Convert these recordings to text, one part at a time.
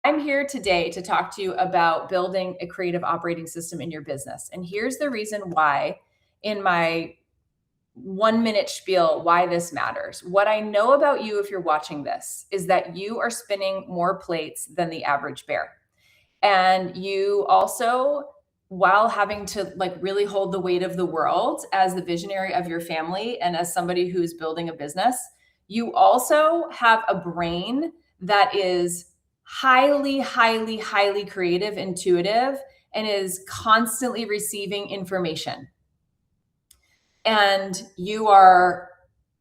I'm here today to talk to you about building a creative operating system in your business. And here's the reason why, in my 1 minute spiel, why this matters. What I know about you, if you're watching this, is that you are spinning more plates than the average bear. And you also, while having to really hold the weight of the world as the visionary of your family and as somebody who's building a business, you also have a brain that is highly, highly, highly creative, intuitive, and is constantly receiving information. And you are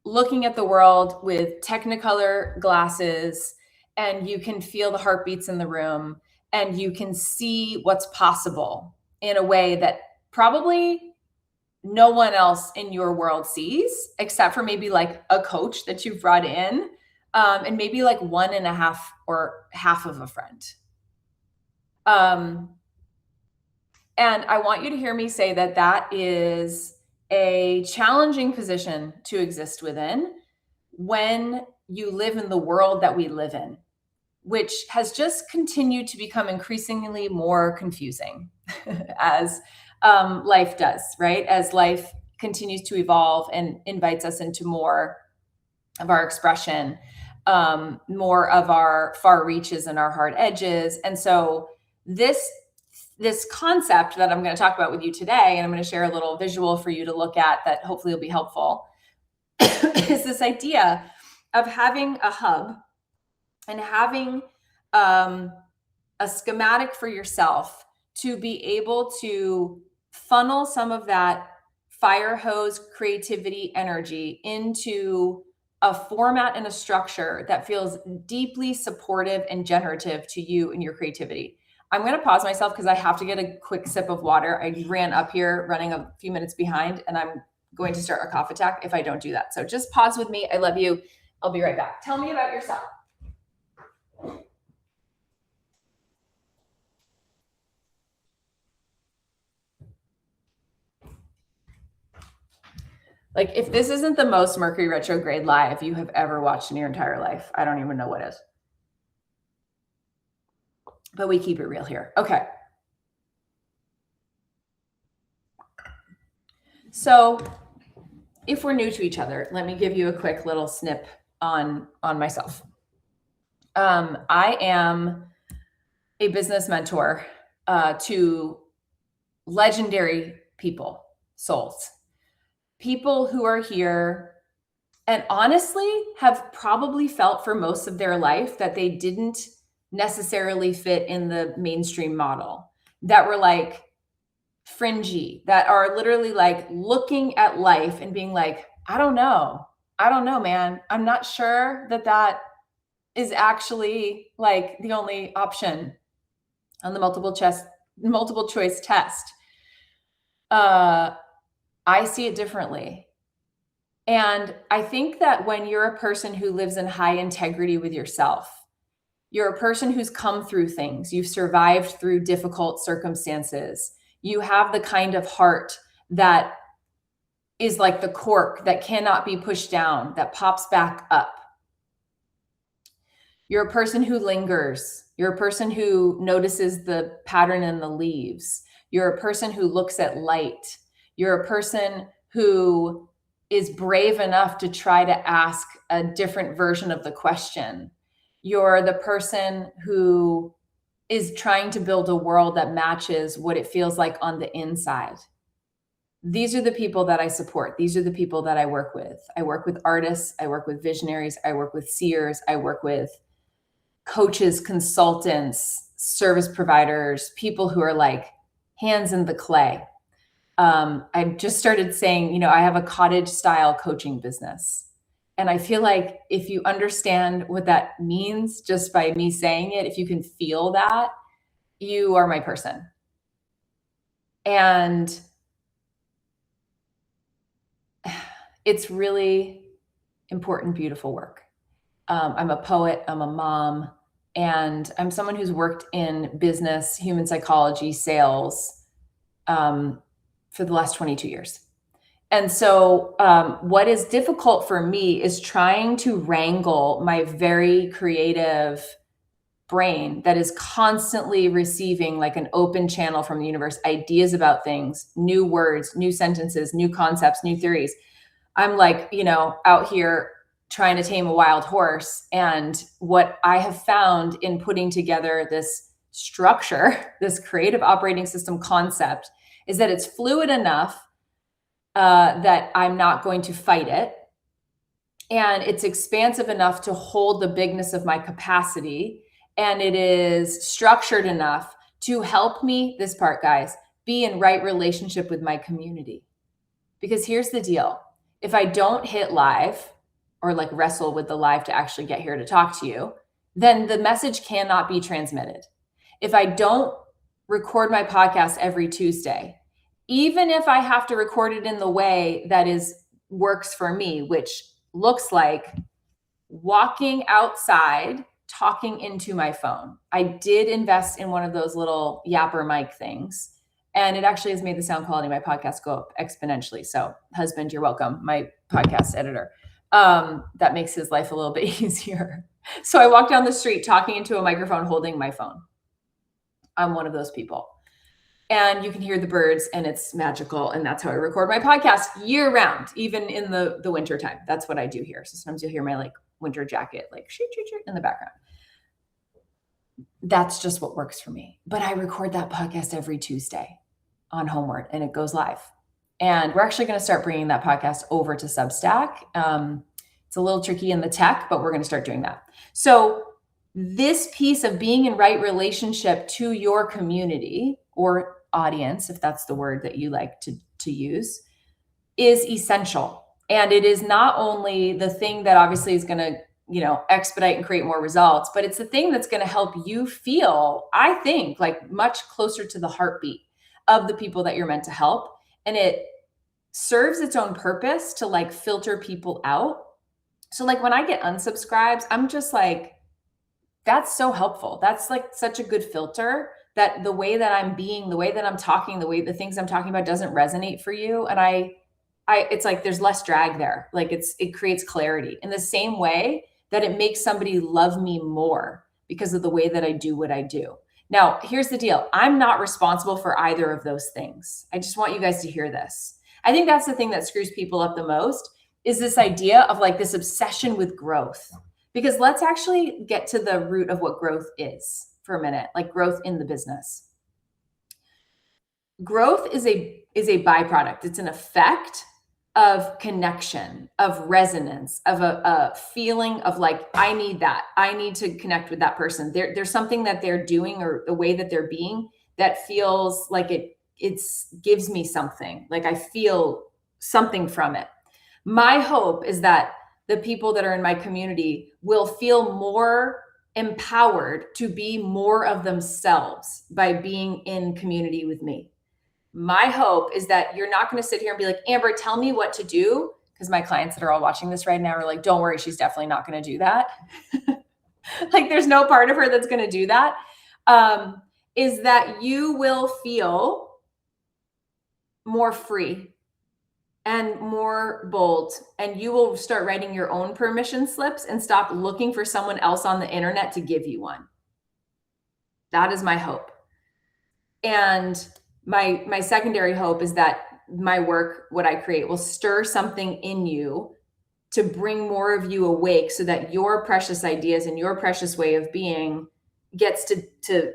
looking at the world with Technicolor glasses, and you can feel the heartbeats in the room, and you can see what's possible in a way that probably no one else in your world sees, except for maybe like a coach that you've brought in, and maybe like one and a half or half of a friend. And I want you to hear me say that that is a challenging position to exist within when you live in the world that we live in, which has just continued to become increasingly more confusing as life does, right? As life continues to evolve and invites us into more of our expression, more of our far reaches and our hard edges. And so this concept that I'm going to talk about with you today, and I'm going to share a little visual for you to look at that hopefully will be helpful, is this idea of having a hub and having a schematic for yourself to be able to funnel some of that fire hose creativity energy into a format and a structure that feels deeply supportive and generative to you and your creativity. I'm going to pause myself because I have to get a quick sip of water. I ran up here running a few minutes behind, and I'm going to start a cough attack if I don't do that. So just pause with me. I love you. I'll be right back. Tell me about yourself. Like, if this isn't the most Mercury retrograde live you have ever watched in your entire life, I don't even know what is. But we keep it real here. Okay. So if we're new to each other, let me give you a quick little snip on myself. I am a business mentor to legendary people, souls, people who are here and honestly have probably felt for most of their life that they didn't necessarily fit in the mainstream model, that were like fringy, that are literally like looking at life and being like, I don't know, man. I'm not sure that is actually like the only option on the multiple choice test. I see it differently. And I think that when you're a person who lives in high integrity with yourself, you're a person who's come through things, you've survived through difficult circumstances, you have the kind of heart that is like the cork that cannot be pushed down, that pops back up. You're a person who lingers. You're a person who notices the pattern in the leaves. You're a person who looks at light. You're a person who is brave enough to try to ask a different version of the question. You're the person who is trying to build a world that matches what it feels like on the inside. These are the people that I support. These are the people that I work with. I work with artists. I work with visionaries. I work with seers. I work with coaches, consultants, service providers, people who are like hands in the clay. I just started saying, I have a cottage style coaching business. And I feel like if you understand what that means just by me saying it, if you can feel that, you are my person. And it's really important, beautiful work. I'm a poet, I'm a mom, and I'm someone who's worked in business, human psychology, sales for the last 22 years. And so what is difficult for me is trying to wrangle my very creative brain that is constantly receiving like an open channel from the universe, ideas about things, new words, new sentences, new concepts, new theories. I'm like, out here trying to tame a wild horse. And what I have found in putting together this structure, this creative operating system concept, is that it's fluid enough that I'm not going to fight it. And it's expansive enough to hold the bigness of my capacity. And it is structured enough to help me, this part, guys, be in right relationship with my community. Because here's the deal. If I don't hit live or like wrestle with the live to actually get here to talk to you, then the message cannot be transmitted. If I don't record my podcast every Tuesday, even if I have to record it in the way that works for me, which looks like walking outside, talking into my phone. I did invest in one of those little yapper mic things, and it actually has made the sound quality of my podcast go up exponentially. So, husband, you're welcome, my podcast editor. That makes his life a little bit easier. So I walk down the street talking into a microphone, holding my phone. I'm one of those people. And you can hear the birds, and it's magical. And that's how I record my podcast year round, even in the winter time. That's what I do here. So sometimes you'll hear my like winter jacket, like shoot, shoot, shoot in the background. That's just what works for me. But I record that podcast every Tuesday on Homeward, and it goes live. And we're actually going to start bringing that podcast over to Substack. It's a little tricky in the tech, but we're going to start doing that. So this piece of being in right relationship to your community or audience, if that's the word that you like to use, is essential. And it is not only the thing that obviously is going to, expedite and create more results, but it's the thing that's going to help you feel, I think, like much closer to the heartbeat of the people that you're meant to help. And it serves its own purpose to like filter people out. So like when I get unsubscribes, I'm just like, that's so helpful. That's like such a good filter that the way that I'm being, the way that I'm talking, the things I'm talking about doesn't resonate for you. And it's like, there's less drag there. Like it creates clarity in the same way that it makes somebody love me more because of the way that I do what I do. Now, here's the deal. I'm not responsible for either of those things. I just want you guys to hear this. I think that's the thing that screws people up the most is this idea of like this obsession with growth. Because let's actually get to the root of what growth is for a minute, like growth in the business. Growth is a byproduct. It's an effect of connection, of resonance, of a feeling of like, I need that. I need to connect with that person. There's something that they're doing or the way that they're being that feels like it gives me something. Like I feel something from it. My hope is that the people that are in my community will feel more empowered to be more of themselves by being in community with me. My hope is that you're not going to sit here and be like, Amber, tell me what to do. Because my clients that are all watching this right now are like, don't worry, she's definitely not going to do that. Like there's no part of her that's going to do that. Is that you will feel more free and more bold, and you will start writing your own permission slips and stop looking for someone else on the internet to give you one. That is my hope. And my secondary hope is that my work, what I create, will stir something in you to bring more of you awake so that your precious ideas and your precious way of being gets to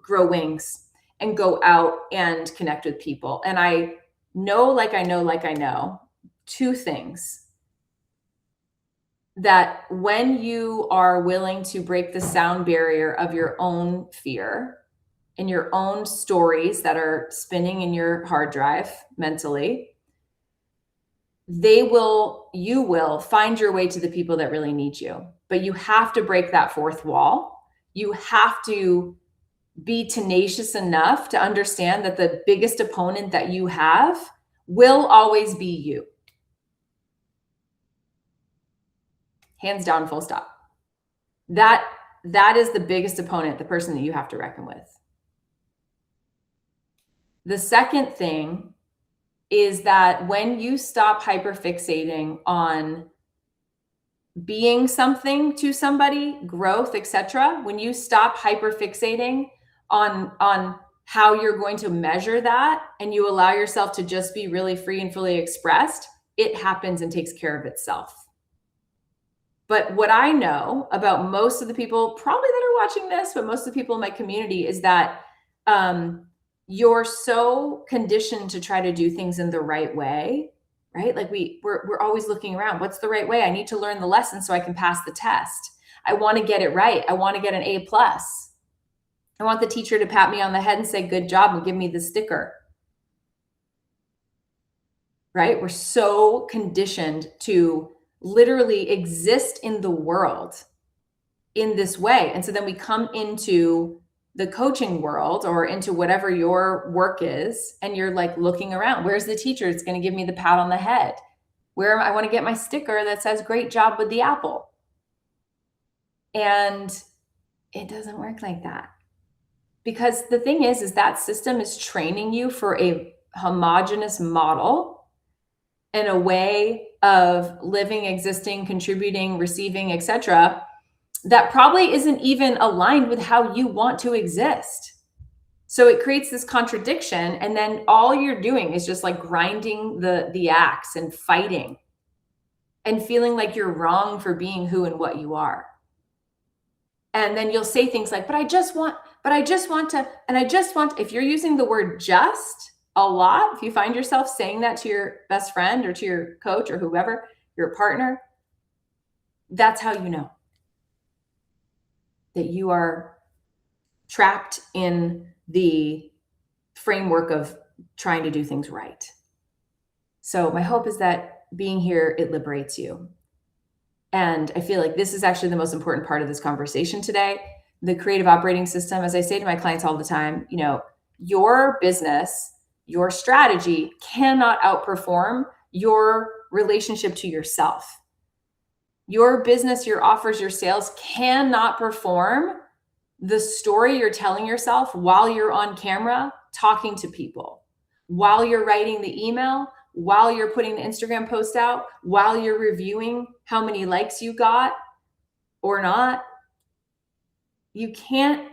grow wings and go out and connect with people. And I know two things. That when you are willing to break the sound barrier of your own fear and your own stories that are spinning in your hard drive mentally, you will find your way to the people that really need you. But you have to break that fourth wall. You have to be tenacious enough to understand that the biggest opponent that you have will always be you. Hands down, full stop. That is the biggest opponent, the person that you have to reckon with. The second thing is that when you stop hyperfixating on being something to somebody, growth, etc., when you stop hyperfixating on how you're going to measure that and you allow yourself to just be really free and fully expressed, it happens and takes care of itself. But what I know about most of the people probably that are watching this, but most of the people in my community, is that you're so conditioned to try to do things in the right way, right? Like we're always looking around. What's the right way? I need to learn the lesson so I can pass the test. I want to get it right. I want to get an A+. I want the teacher to pat me on the head and say, good job, and give me the sticker. Right? We're so conditioned to literally exist in the world in this way. And so then we come into the coaching world or into whatever your work is, and you're like looking around. Where's the teacher that's going to give me the pat on the head? Where I want to get my sticker that says great job with the apple. And it doesn't work like that. Because the thing is that system is training you for a homogeneous model and a way of living, existing, contributing, receiving, etc., that probably isn't even aligned with how you want to exist. So it creates this contradiction, and then all you're doing is just like grinding the axe and fighting and feeling like you're wrong for being who and what you are. And then you'll say things like, but I just want to, if you're using the word just a lot, if you find yourself saying that to your best friend or to your coach or whoever, your partner, that's how you know that you are trapped in the framework of trying to do things right. So my hope is that being here, it liberates you. And I feel like this is actually the most important part of this conversation today. The creative operating system, as I say to my clients all the time, your business, your strategy cannot outperform your relationship to yourself. Your business, your offers, your sales cannot perform the story you're telling yourself while you're on camera talking to people, while you're writing the email, while you're putting the Instagram post out, while you're reviewing how many likes you got or not. You can't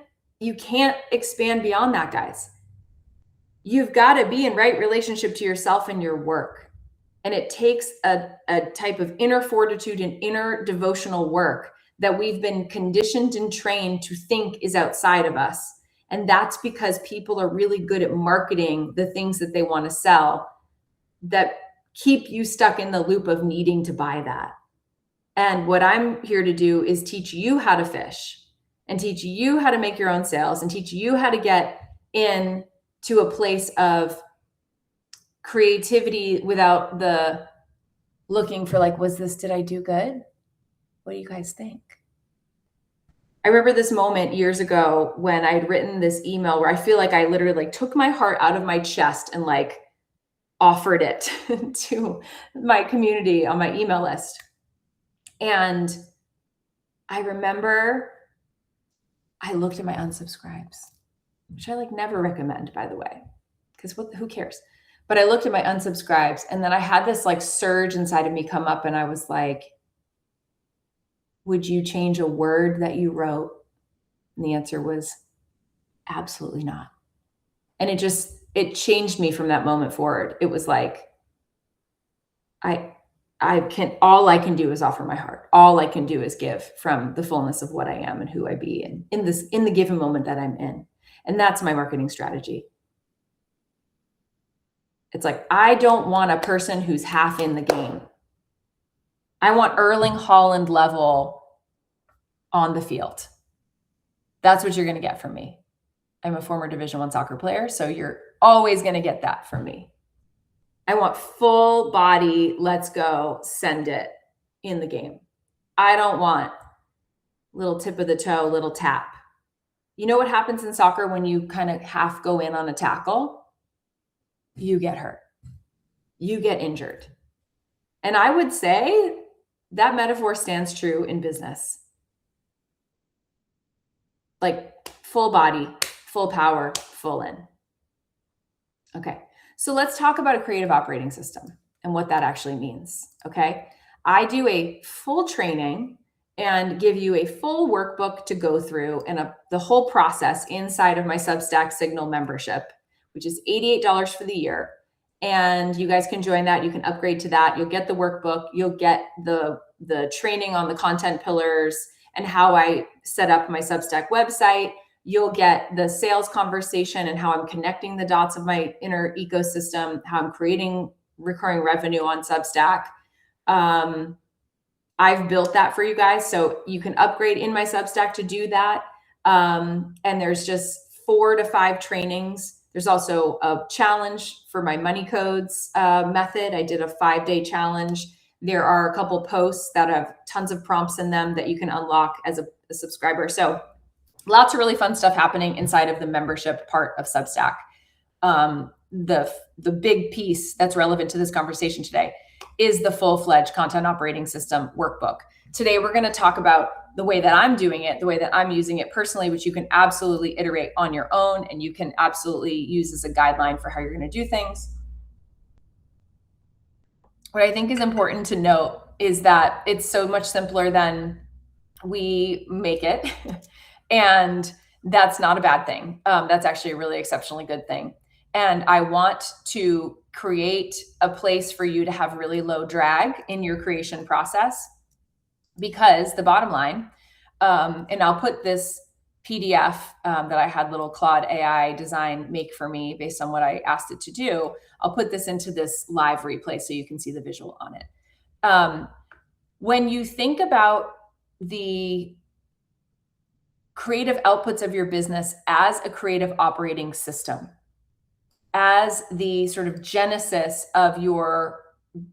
expand beyond that, guys. You've got to be in right relationship to yourself and your work. And it takes a type of inner fortitude and inner devotional work that we've been conditioned and trained to think is outside of us. And that's because people are really good at marketing the things that they want to sell that keep you stuck in the loop of needing to buy that. And what I'm here to do is teach you how to fish and teach you how to make your own sales and teach you how to get in to a place of creativity without the looking for like, did I do good? What do you guys think? I remember this moment years ago when I'd written this email where I feel like I literally took my heart out of my chest and offered it to my community on my email list. And I remember I looked at my unsubscribes, which I never recommend, by the way, because who cares? But I looked at my unsubscribes, and then I had this surge inside of me come up, and I was like, would you change a word that you wrote? And the answer was absolutely not. And it changed me from that moment forward. It was like, all I can do is offer my heart. All I can do is give from the fullness of what I am and who I be, and in the given moment that I'm in. And that's my marketing strategy. It's like, I don't want a person who's half in the game. I want Erling Haaland level on the field. That's what you're going to get from me. I'm a former Division I soccer player, so you're always going to get that from me. I want full body, let's go, send it in the game. I don't want little tip of the toe, little tap. You know what happens in soccer when you kind of half go in on a tackle? You get hurt. You get injured. And I would say that metaphor stands true in business. Full body, full power, full in. Okay. So let's talk about a creative operating system and what that actually means. Okay. I do a full training and give you a full workbook to go through and the whole process inside of my Substack Signal membership, which is $88 for the year. And you guys can join that. You can upgrade to that. You'll get the workbook. You'll get the training on the content pillars and how I set up my Substack website. You'll get the sales conversation and how I'm connecting the dots of my inner ecosystem, how I'm creating recurring revenue on Substack. I've built that for you guys, so you can upgrade in my Substack to do that. And there's just 4 to 5 trainings. There's also a challenge for my money codes method. I did a 5-day challenge. There are a couple posts that have tons of prompts in them that you can unlock as a subscriber. So lots of really fun stuff happening inside of the membership part of Substack. The big piece that's relevant to this conversation today is the full-fledged content operating system workbook. Today, we're going to talk about the way that I'm doing it, the way that I'm using it personally, which you can absolutely iterate on your own and you can absolutely use as a guideline for how you're going to do things. What I think is important to note is that it's so much simpler than we make it. And that's not a bad thing. That's actually a really exceptionally good thing. And I want to create a place for you to have really low drag in your creation process, because the bottom line, and I'll put this PDF that I had little Claude AI design make for me based on what I asked it to do. I'll put this into this live replay so you can see the visual on it. When you think about the creative outputs of your business as a creative operating system, as the sort of genesis of your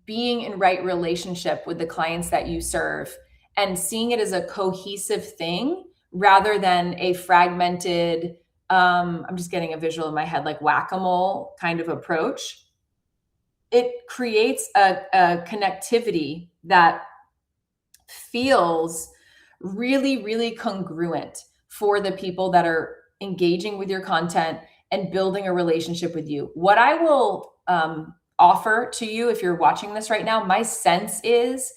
being in right relationship with the clients that you serve, and seeing it as a cohesive thing rather than a fragmented, I'm just getting a visual in my head, like whack-a-mole kind of approach, it creates a connectivity that feels really, really congruent for the people that are engaging with your content and building a relationship with you. What I will offer to you, if you're watching this right now, my sense is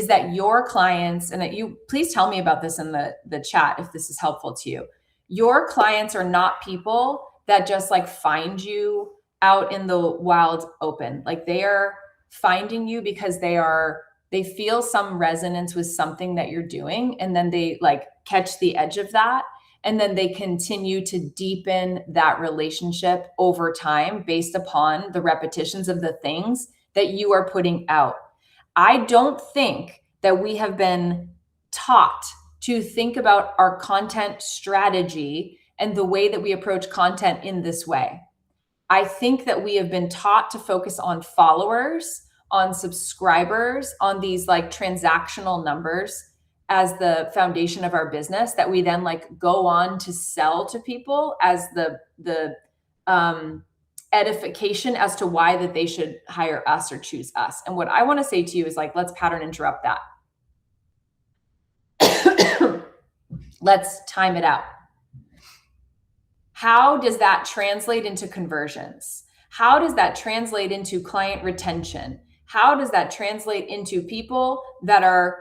that your clients, and that you, please tell me about this in the chat if this is helpful to you. Your clients are not people that just like find you out in the wild open. Like they are finding you because they feel some resonance with something that you're doing, and then they like catch the edge of that. And then they continue to deepen that relationship over time based upon the repetitions of the things that you are putting out. I don't think that we have been taught to think about our content strategy and the way that we approach content in this way. I think that we have been taught to focus on followers, on subscribers, on these like transactional numbers as the foundation of our business, that we then like go on to sell to people as the edification as to why that they should hire us or choose us. And what I want to say to you is like, let's pattern interrupt that. Let's time it out. How does that translate into conversions? How does that translate into client retention? How does that translate into people that are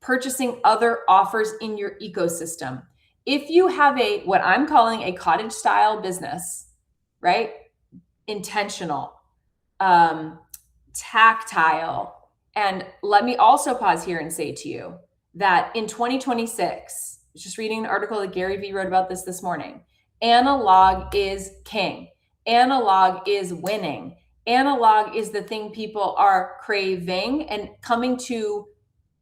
purchasing other offers in your ecosystem? If you have what I'm calling a cottage style business, right? Intentional, tactile. And let me also pause here and say to you that in 2026, I was just reading an article that Gary Vee wrote about this morning. Analog is king. Analog is winning. Analog is the thing people are craving and coming to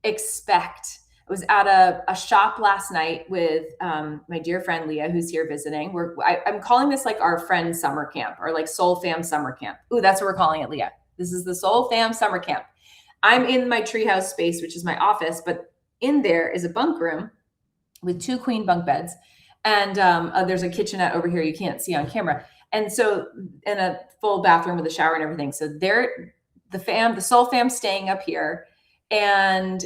expect. I was at a shop last night with my dear friend Leah, who's here visiting. I'm calling this like our friend summer camp, or like Soul Fam summer camp. Ooh, that's what we're calling it, Leah. This is the Soul Fam summer camp. I'm in my treehouse space, which is my office, but in there is a bunk room with 2 queen bunk beds. And there's a kitchenette over here you can't see on camera. And so, in a full bathroom with a shower and everything. So the Soul Fam staying up here. And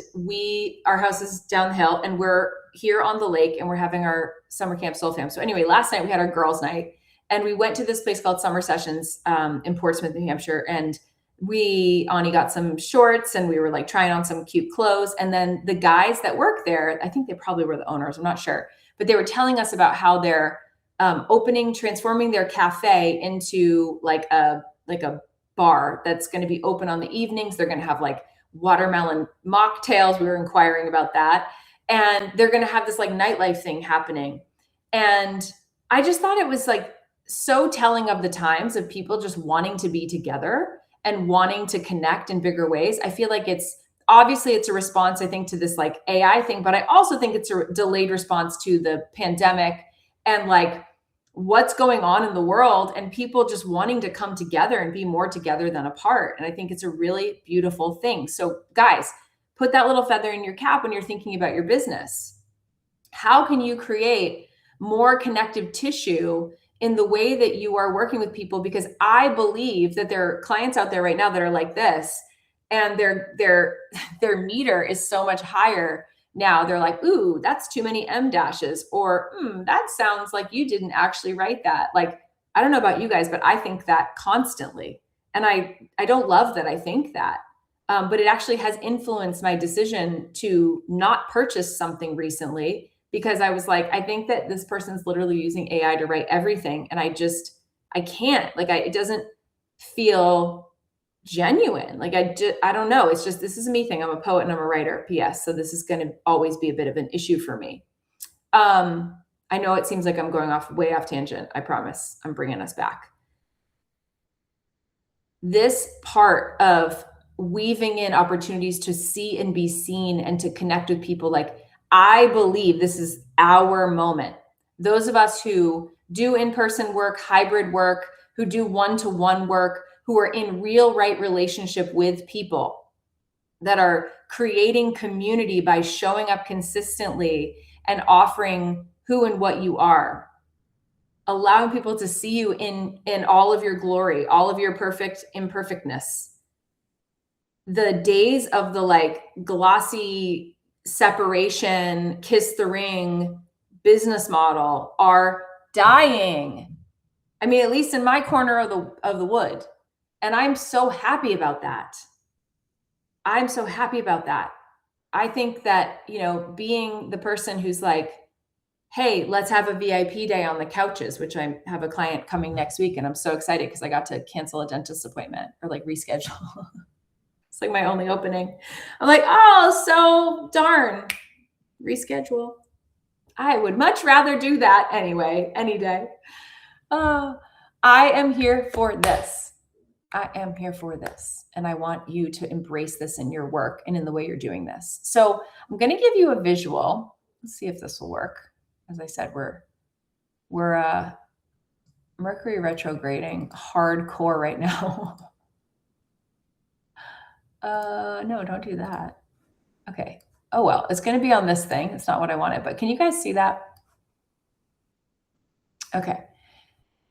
our house is down the hill, and we're here on the lake, and we're having our summer camp Soul Fam. So anyway, last night we had our girls' night, and we went to this place called Summer Sessions in Portsmouth, New Hampshire. And Ani got some shorts and we were like trying on some cute clothes. And then the guys that work there, I think they probably were the owners, I'm not sure, but they were telling us about how they're transforming their cafe into like a bar that's going to be open on the evenings. They're going to have like watermelon mocktails. We were inquiring about that. And they're going to have this like nightlife thing happening. And I just thought it was like so telling of the times of people just wanting to be together and wanting to connect in bigger ways. I feel like it's a response, I think, to this like AI thing, but I also think it's a delayed response to the pandemic and like what's going on in the world and people just wanting to come together and be more together than apart. And I think it's a really beautiful thing. So guys, put that little feather in your cap when you're thinking about your business. How can you create more connective tissue in the way that you are working with people? Because I believe that there are clients out there right now that are like this, and their meter is so much higher now. They're like, ooh, that's too many M dashes, or that sounds like you didn't actually write that. Like, I don't know about you guys, but I think that constantly. And I don't love that I think that, but it actually has influenced my decision to not purchase something recently, because I was like, I think that this person's literally using AI to write everything. And I can't, like, it doesn't feel genuine. Like, I don't know. It's just, this is a me thing. I'm a poet and I'm a writer, PS. So this is going to always be a bit of an issue for me. I know it seems like I'm going way off tangent. I promise I'm bringing us back. This part of weaving in opportunities to see and be seen and to connect with people, like, I believe this is our moment. Those of us who do in-person work, hybrid work, who do one-to-one work, who are in real right relationship with people, that are creating community by showing up consistently and offering who and what you are, allowing people to see you in all of your glory, all of your perfect imperfectness. The days of the like glossy separation, kiss the ring business model are dying. I mean, at least in my corner of the wood. And I'm so happy about that. I think that, being the person who's like, hey, let's have a VIP day on the couches, which I have a client coming next week. And I'm so excited because I got to cancel a dentist appointment or like reschedule. It's like my only opening. I'm like, oh, so darn, reschedule. I would much rather do that anyway, any day. I am here for this. And I want you to embrace this in your work and in the way you're doing this. So I'm going to give you a visual. Let's see if this will work. As I said, we're Mercury retrograding hardcore right now. No, don't do that. Okay. Oh, well, it's going to be on this thing. It's not what I wanted, but can you guys see that? Okay.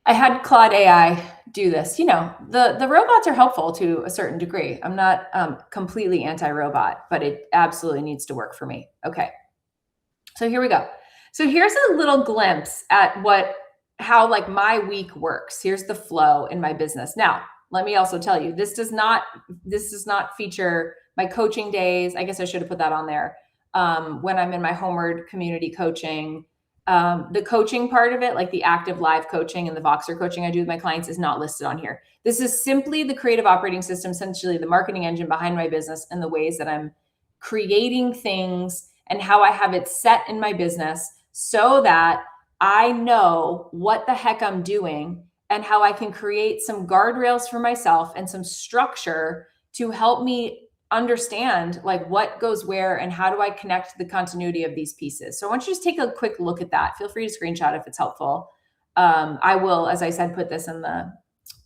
I had Claude AI do this. The robots are helpful to a certain degree. I'm not completely anti-robot, but it absolutely needs to work for me. Okay. So here we go. So here's a little glimpse at how like my week works. Here's the flow in my business. Now, let me also tell you, this does not feature my coaching days. I guess I should have put that on there. When I'm in my Homeward community coaching, the coaching part of it, like the active live coaching and the Voxer coaching I do with my clients, is not listed on here. This is simply the creative operating system, essentially the marketing engine behind my business, and the ways that I'm creating things and how I have it set in my business so that I know what the heck I'm doing and how I can create some guardrails for myself and some structure to help me understand like what goes where and how do I connect the continuity of these pieces. So I want you to just take a quick look at that. Feel free to screenshot if it's helpful. I will, as I said, put this in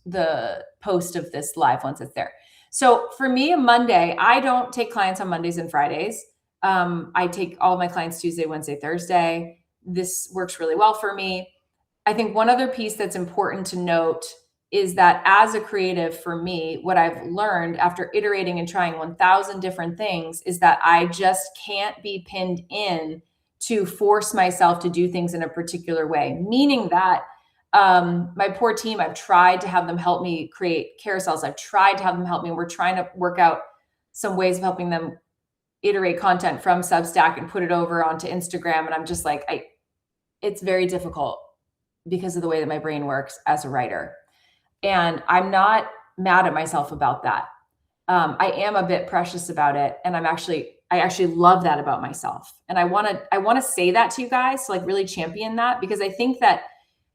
the post of this live once it's there. So for me, Monday, I don't take clients on Mondays and Fridays. I take all of my clients Tuesday, Wednesday, Thursday. This works really well for me. I think one other piece that's important to note is that as a creative, for me, what I've learned after iterating and trying 1,000 different things is that I just can't be pinned in to force myself to do things in a particular way, meaning that My poor team, I've tried to have them help me create carousels. I've tried to have them help me. We're trying to work out some ways of helping them iterate content from Substack and put it over onto Instagram. And I'm just like, it's very difficult because of the way that my brain works as a writer. And I'm not mad at myself about that. I am a bit precious about it. And I actually love that about myself. And I want to say that to you guys, to like really champion that, because I think that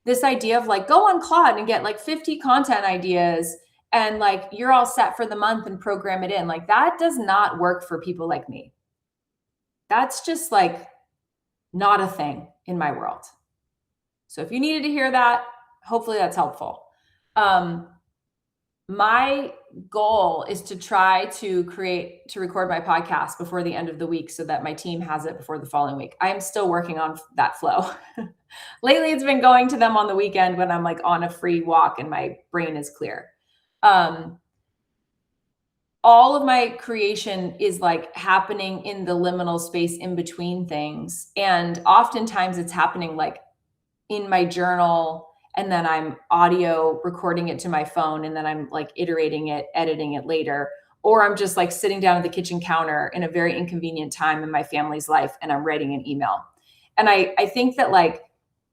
this idea of like, go on Claude and get like 50 content ideas and like, you're all set for the month and program it in. Like that does not work for people like me. That's just like not a thing in my world. So if you needed to hear that, hopefully that's helpful. My goal is to try to record my podcast before the end of the week so that my team has it before the following week. I am still working on that flow. Lately, it's been going to them on the weekend when I'm like on a free walk and my brain is clear. All of my creation is like happening in the liminal space in between things. And oftentimes it's happening like in my journal, and then I'm audio recording it to my phone, and then I'm like iterating it, editing it later. Or I'm just like sitting down at the kitchen counter in a very inconvenient time in my family's life, and I'm writing an email. And I think that like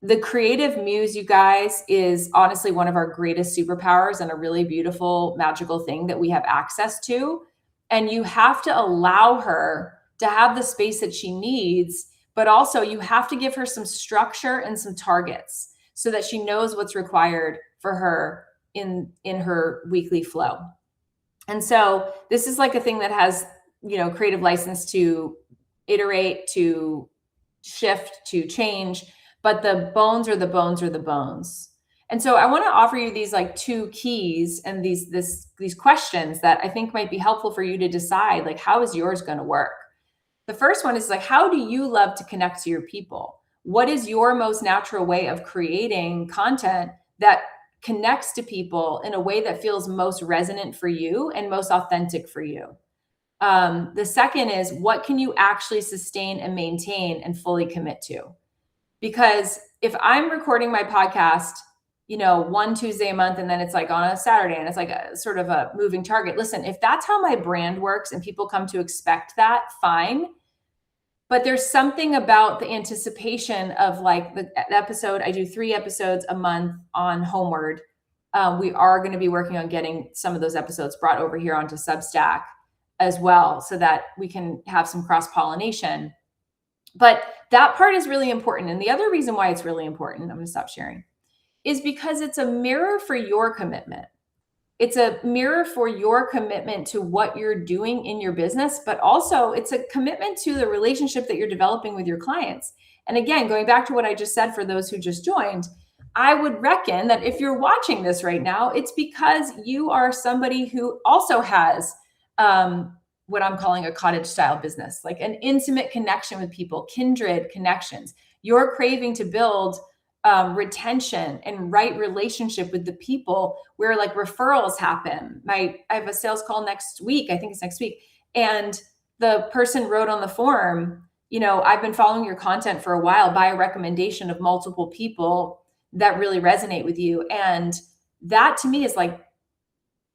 the creative muse, you guys, is honestly one of our greatest superpowers and a really beautiful, magical thing that we have access to. And you have to allow her to have the space that she needs, but also you have to give her some structure and some targets so that she knows what's required for her in her weekly flow. And so this is like a thing that has, creative license to iterate, to shift, to change, but the bones are the bones are the bones. And so I want to offer you these like two keys and these questions that I think might be helpful for you to decide, like, how is yours going to work? The first one is like, how do you love to connect to your people? What is your most natural way of creating content that connects to people in a way that feels most resonant for you and most authentic for you? The second is, what can you actually sustain and maintain and fully commit to? Because if I'm recording my podcast, one Tuesday a month, and then it's like on a Saturday, and it's like a sort of a moving target. Listen, if that's how my brand works and people come to expect that, fine. But there's something about the anticipation of like the episode. I do 3 episodes a month on Homeward. We are going to be working on getting some of those episodes brought over here onto Substack as well, so that we can have some cross-pollination. But that part is really important. And the other reason why it's really important, I'm going to stop sharing, is because it's a mirror for your commitment. It's a mirror for your commitment to what you're doing in your business, but also it's a commitment to the relationship that you're developing with your clients. And again, going back to what I just said for those who just joined, I would reckon that if you're watching this right now, it's because you are somebody who also has what I'm calling a cottage style business, like an intimate connection with people, kindred connections. You're craving to build retention and right relationship with the people where like referrals happen. I have a sales call next week. I think it's next week. And the person wrote on the form, I've been following your content for a while by a recommendation of multiple people that really resonate with you. And that to me is like,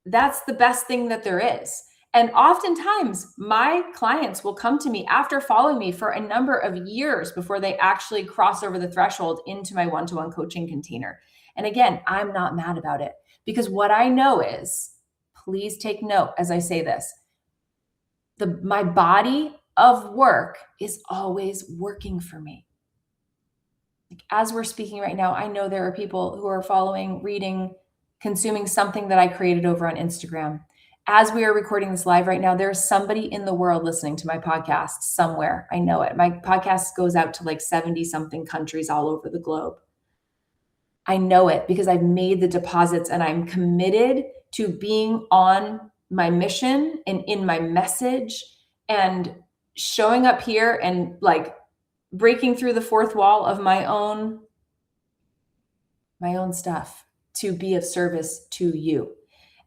that's the best thing that there is. And oftentimes my clients will come to me after following me for a number of years before they actually cross over the threshold into my one-to-one coaching container. And again, I'm not mad about it, because what I know is, please take note as I say this, my body of work is always working for me. Like as we're speaking right now, I know there are people who are following, reading, consuming something that I created over on Instagram. As we are recording this live right now, there's somebody in the world listening to my podcast somewhere. I know it. My podcast goes out to like 70 something countries all over the globe. I know it because I've made the deposits and I'm committed to being on my mission and in my message and showing up here and like breaking through the fourth wall of my own stuff to be of service to you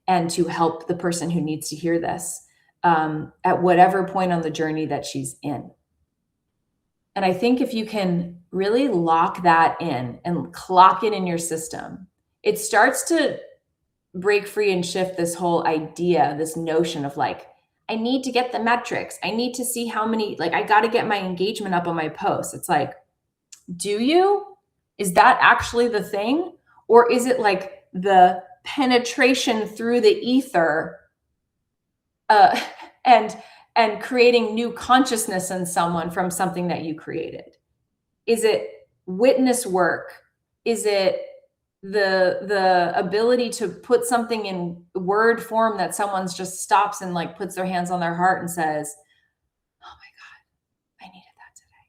and to help the person who needs to hear this at whatever point on the journey that she's in. And I think if you can really lock that in and clock it in your system, it starts to break free and shift this whole idea, this notion of like, I need to get the metrics. I need to see how many, like, I got to get my engagement up on my posts. It's like, do you? Is that actually the thing? Or is it like the penetration through the ether and creating new consciousness in someone from something that you created? Is it witness work? Is it the ability to put something in word form that someone's just stops and like puts their hands on their heart and says, oh my God, I needed that today.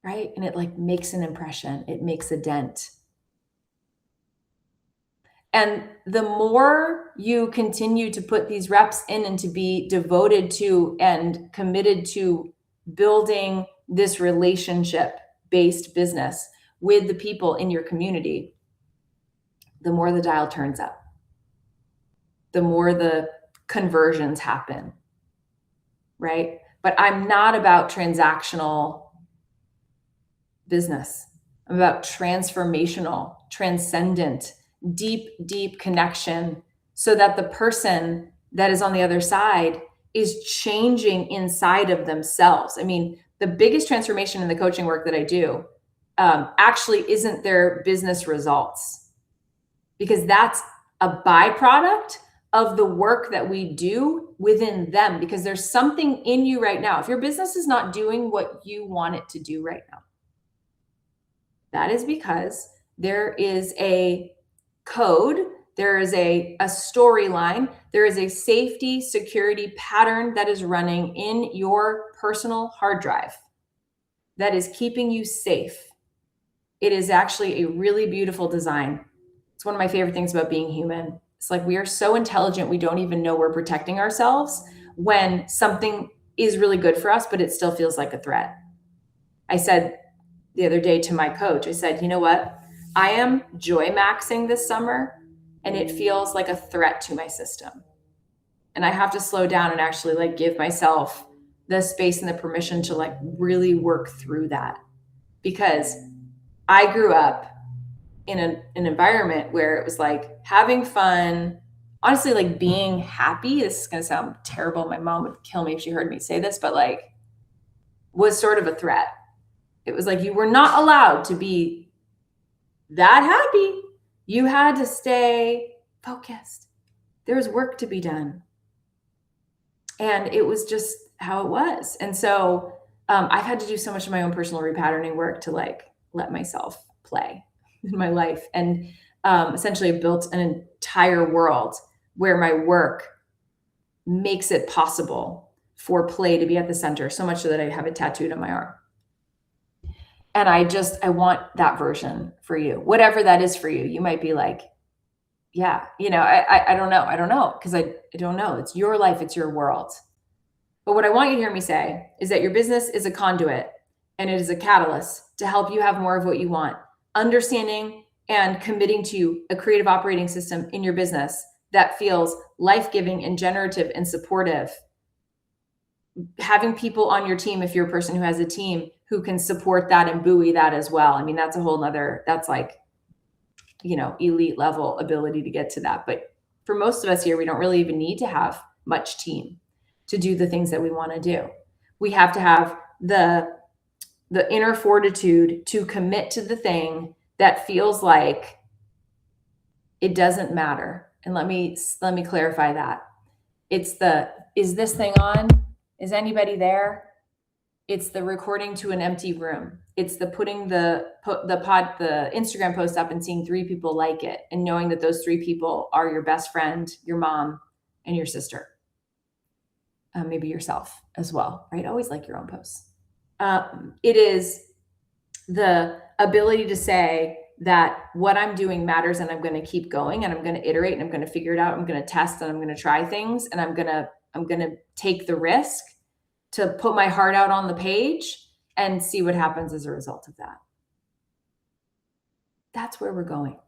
Right? And it like makes an impression. It makes a dent. And the more you continue to put these reps in and to be devoted to and committed to building this relationship-based business with the people in your community, the more the dial turns up, the more the conversions happen, right? But I'm not about transactional business. I'm about transformational, transcendent, deep connection, so that the person that is on the other side is changing inside of themselves. I mean, the biggest transformation in the coaching work that I do actually isn't their business results, because that's a byproduct of the work that we do within them, because there's something in you right now. If your business is not doing what you want it to do right now, that is because there is a code, there is a storyline, there is a safety security pattern that is running in your personal hard drive that is keeping you safe. It is actually a really beautiful design. It's one of my favorite things about being human. It's like we are so intelligent, we don't even know we're protecting ourselves when something is really good for us, but it still feels like a threat. I said the other day to my coach, I said, you know what? I am joy maxing this summer and it feels like a threat to my system. And I have to slow down and actually like give myself the space and the permission to like really work through that. Because I grew up in an environment where it was like having fun, honestly, like being happy. This is going to sound terrible. My mom would kill me if she heard me say this, but like was sort of a threat. It was like you were not allowed to be that happy. You had to stay focused. There was work to be done. And it was just how it was. And so I've had to do so much of my own personal repatterning work to like let myself play in my life. And essentially built an entire world where my work makes it possible for play to be at the center, so much so that I have it tattooed on my arm. And I want that version for you, whatever that is for you. You might be like, yeah, you know, I don't know. Because I don't know. It's your life. It's your world. But what I want you to hear me say is that your business is a conduit and it is a catalyst to help you have more of what you want. Understanding and committing to a creative operating system in your business that feels life-giving and generative and supportive. Having people on your team, if you're a person who has a team, who can support that and buoy that as well. I mean, that's a whole nother, that's like, you know, elite level ability to get to that. But for most of us here, we don't really even need to have much team to do the things that we want to do. We have to have the inner fortitude to commit to the thing that feels like it doesn't matter. And let me clarify that. It's is this thing on? Is anybody there? It's the recording to an empty room. It's the putting the Instagram post up and seeing 3 people like it and knowing that those 3 people are your best friend, your mom, and your sister. Maybe yourself as well, right? Always like your own posts. It is the ability to say that what I'm doing matters and I'm going to keep going and I'm going to iterate and I'm going to figure it out. I'm going to test and I'm going to try things and I'm going to take the risk to put my heart out on the page and see what happens as a result of that. That's where we're going.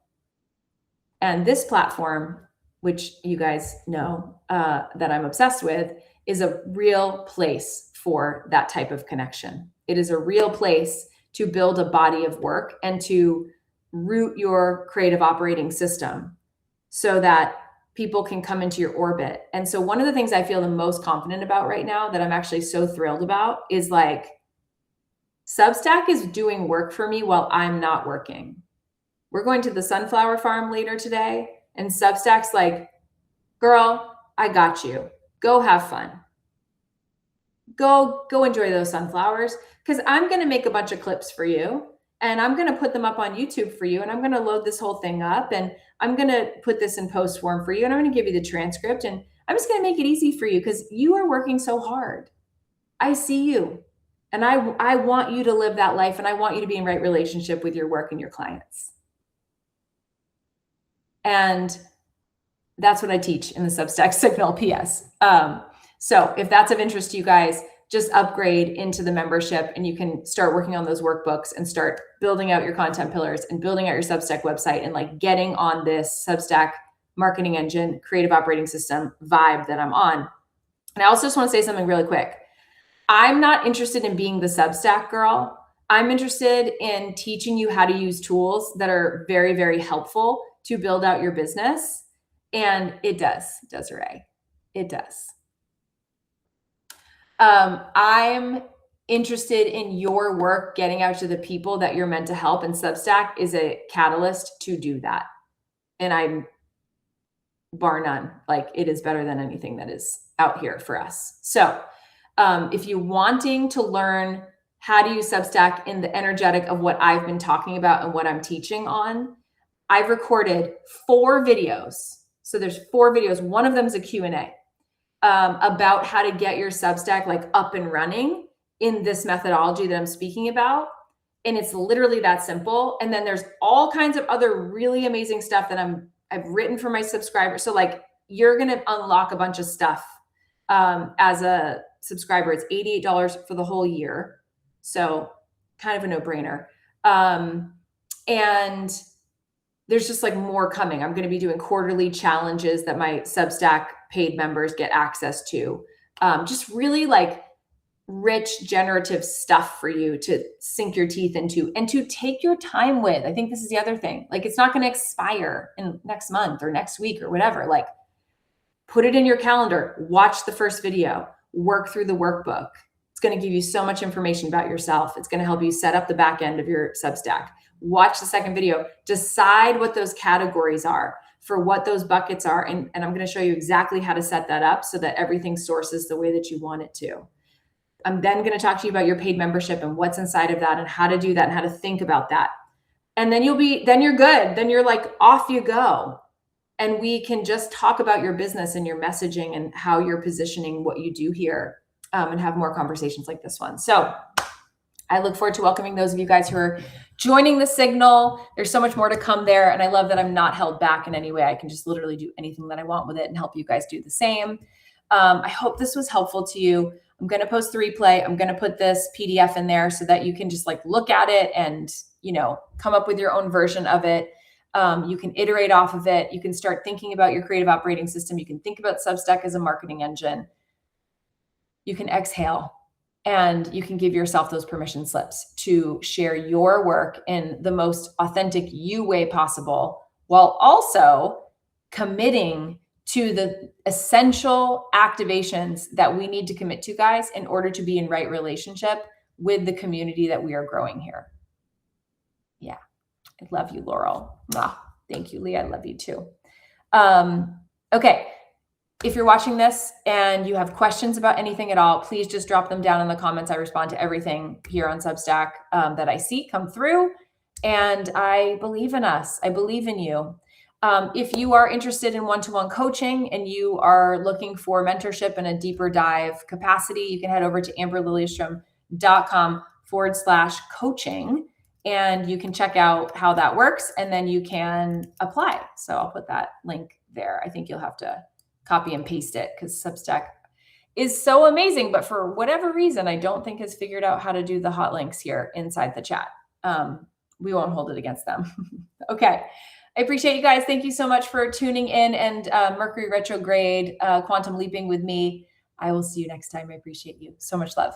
And this platform, which you guys know that I'm obsessed with, is a real place for that type of connection. It is a real place to build a body of work and to root your creative operating system so that people can come into your orbit. And so one of the things I feel the most confident about right now that I'm actually so thrilled about is like, Substack is doing work for me while I'm not working. We're going to the sunflower farm later today, and Substack's like, girl, I got you. Go have fun. Go enjoy those sunflowers, because I'm going to make a bunch of clips for you, and I'm going to put them up on YouTube for you, and I'm going to load this whole thing up, and I'm going to put this in post form for you, and I'm going to give you the transcript, and I'm just going to make it easy for you because you are working so hard. I see you. And I want you to live that life, and I want you to be in right relationship with your work and your clients. And that's what I teach in the Substack Signal PS. So if that's of interest to you guys, just upgrade into the membership and you can start working on those workbooks and start building out your content pillars and building out your Substack website and like getting on this Substack marketing engine, creative operating system vibe that I'm on. And I also just want to say something really quick. I'm not interested in being the Substack girl. I'm interested in teaching you how to use tools that are very, very helpful to build out your business. And it does, Desiree. It does. I'm interested in your work getting out to the people that you're meant to help, and Substack is a catalyst to do that. And I'm, bar none, like it is better than anything that is out here for us. So if you're wanting to learn how to use Substack in the energetic of what I've been talking about and what I'm teaching on, I've recorded 4 videos. So there's 4 videos. One of them is a Q&A about how to get your Substack like up and running in this methodology that I'm speaking about. And it's literally that simple. And then there's all kinds of other really amazing stuff that I've written for my subscribers. So like you're going to unlock a bunch of stuff as a subscriber. It's $88 for the whole year. So kind of a no-brainer. And there's just like more coming. I'm going to be doing quarterly challenges that my Substack paid members get access to. Just really like rich, generative stuff for you to sink your teeth into and to take your time with. I think this is the other thing. Like it's not going to expire in next month or next week or whatever. Like put it in your calendar, watch the first video, work through the workbook. It's going to give you so much information about yourself. It's going to help you set up the back end of your Substack. Watch the second video, decide what those categories are for what those buckets are. And I'm going to show you exactly how to set that up so that everything sources the way that you want it to. I'm then going to talk to you about your paid membership and what's inside of that and how to do that and how to think about that. And then then you're good. Then you're like, off you go. And we can just talk about your business and your messaging and how you're positioning what you do here and have more conversations like this one. So I look forward to welcoming those of you guys who are joining the Signal. There's so much more to come there. And I love that I'm not held back in any way. I can just literally do anything that I want with it and help you guys do the same. I hope this was helpful to you. I'm going to post the replay. I'm going to put this PDF in there so that you can just like look at it and, you know, come up with your own version of it. You can iterate off of it. You can start thinking about your creative operating system. You can think about Substack as a marketing engine. You can exhale and you can give yourself those permission slips to share your work in the most authentic you way possible, while also committing to the essential activations that we need to commit to, guys, in order to be in right relationship with the community that we are growing here. Yeah. I love you, Laurel. Thank you, Lee. I love you too. Okay. If you're watching this and you have questions about anything at all, please just drop them down in the comments. I respond to everything here on Substack that I see come through. And I believe in us. I believe in you. If you are interested in one-to-one coaching and you are looking for mentorship and a deeper dive capacity, you can head over to amberlilyestrom.com/coaching. And you can check out how that works and then you can apply. So I'll put that link there. I think you'll have to copy and paste it because Substack is so amazing. But for whatever reason, I don't think has figured out how to do the hot links here inside the chat. We won't hold it against them. Okay. I appreciate you guys. Thank you so much for tuning in and Mercury retrograde, quantum leaping with me. I will see you next time. I appreciate you. So much love.